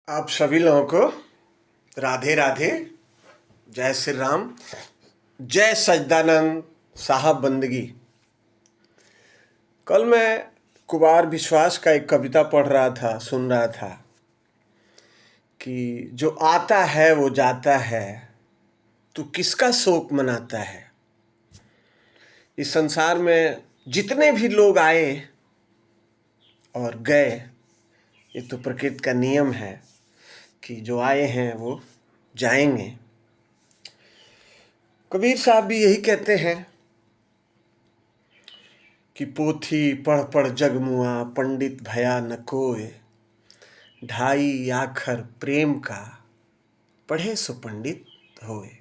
आप सभी लोगों को राधे राधे। जय श्री राम, जय सच्चिदानंद साहब बंदगी। कल मैं कुमार विश्वास का एक कविता पढ़ रहा था, सुन रहा था कि जो आता है वो जाता है, तू किसका शोक मनाता है। इस संसार में जितने भी लोग आए और गए, ये तो प्रकृति का नियम है कि जो आए हैं वो जाएंगे। कबीर साहब भी यही कहते हैं कि पोथी पढ़ पढ़ जग मुआ, पंडित भया न कोय, ढाई आखर प्रेम का, पढ़े सो पंडित होए।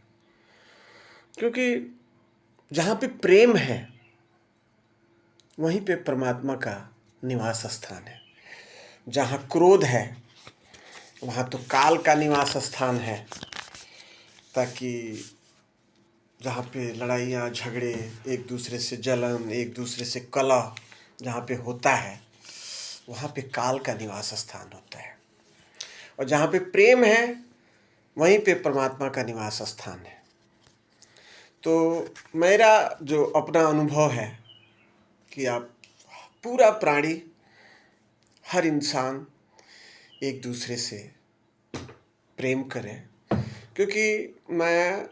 क्योंकि जहाँ पे प्रेम है वहीं पे परमात्मा का निवास स्थान है। जहाँ क्रोध है वहाँ तो काल का निवास स्थान है, ताकि जहाँ पे लड़ाइयाँ झगड़े, एक दूसरे से जलन, एक दूसरे से कलह जहाँ पे होता है वहाँ पे काल का निवास स्थान होता है। और जहाँ पे प्रेम है वहीं पे परमात्मा का निवास स्थान है। तो मेरा जो अपना अनुभव है कि आप पूरा प्राणी, हर इंसान एक दूसरे से प्रेम करें। क्योंकि मैं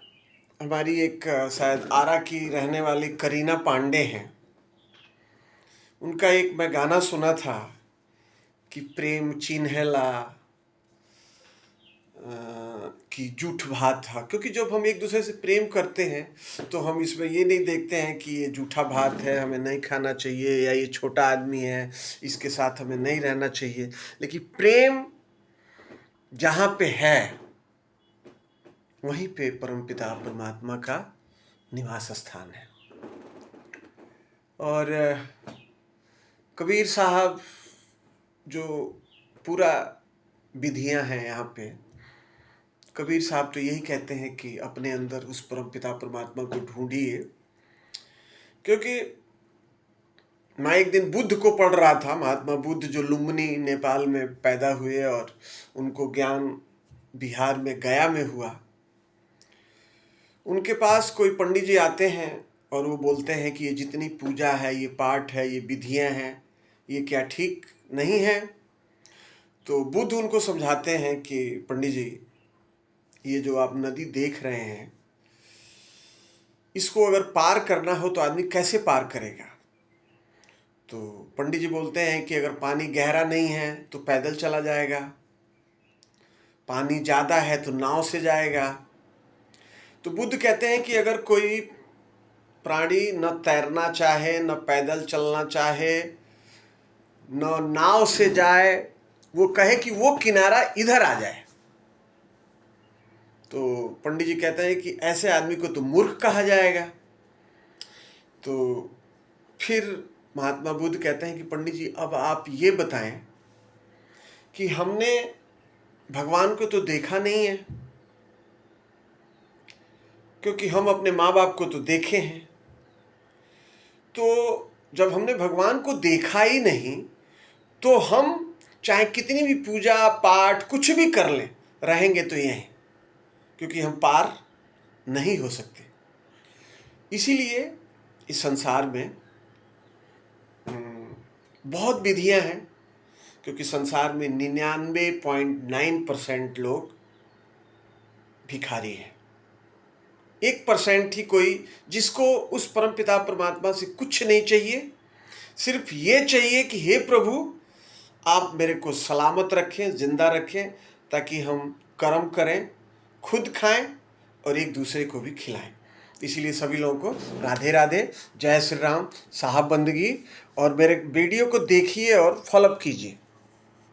हमारी एक शायद आरा की रहने वाली करीना पांडे हैं, उनका एक मैं गाना सुना था कि प्रेम चिन्हला कि झूठ भात था। क्योंकि जब हम एक दूसरे से प्रेम करते हैं तो हम इसमें ये नहीं देखते हैं कि ये झूठा भात है, हमें नहीं खाना चाहिए, या ये छोटा आदमी है, इसके साथ हमें नहीं रहना चाहिए। लेकिन प्रेम जहाँ पे है वहीं पे परमपिता परमात्मा का निवास स्थान है। और कबीर साहब जो पूरा विधियां हैं यहाँ पे, कबीर साहब तो यही कहते हैं कि अपने अंदर उस परमपिता परमात्मा को ढूंढिए। क्योंकि मैं एक दिन बुद्ध को पढ़ रहा था, महात्मा बुद्ध जो लुम्बिनी नेपाल में पैदा हुए और उनको ज्ञान बिहार में गया में हुआ। उनके पास कोई पंडित जी आते हैं और वो बोलते हैं कि ये जितनी पूजा है, ये पाठ है, ये विधियां हैं, ये क्या ठीक नहीं है। तो बुद्ध उनको समझाते हैं कि पंडित जी, ये जो आप नदी देख रहे हैं, इसको अगर पार करना हो तो आदमी कैसे पार करेगा। तो पंडित जी बोलते हैं कि अगर पानी गहरा नहीं है तो पैदल चला जाएगा, पानी ज़्यादा है तो नाव से जाएगा। तो बुद्ध कहते हैं कि अगर कोई प्राणी न तैरना चाहे, न पैदल चलना चाहे, न नाव से जाए, वो कहे कि वो किनारा इधर आ जाए, तो पंडित जी कहते हैं कि ऐसे आदमी को तो मूर्ख कहा जाएगा। तो फिर महात्मा बुद्ध कहते हैं कि पंडित जी, अब आप ये बताएं कि हमने भगवान को तो देखा नहीं है, क्योंकि हम अपने माँ बाप को तो देखे हैं। तो जब हमने भगवान को देखा ही नहीं तो हम चाहे कितनी भी पूजा पाठ कुछ भी कर लें, रहेंगे तो यहीं, क्योंकि हम पार नहीं हो सकते। इसीलिए इस संसार में बहुत विधियां हैं, क्योंकि संसार में 99.9% लोग भिखारी हैं। 1% ही कोई जिसको उस परमपिता परमात्मा से कुछ नहीं चाहिए, सिर्फ ये चाहिए कि हे प्रभु, आप मेरे को सलामत रखें, जिंदा रखें, ताकि हम कर्म करें, खुद खाएं और एक दूसरे को भी खिलाएं। इसीलिए सभी लोगों को राधे राधे, जय श्री राम, साहब बंदगी। और मेरे वीडियो को देखिए और फॉलो कीजिए।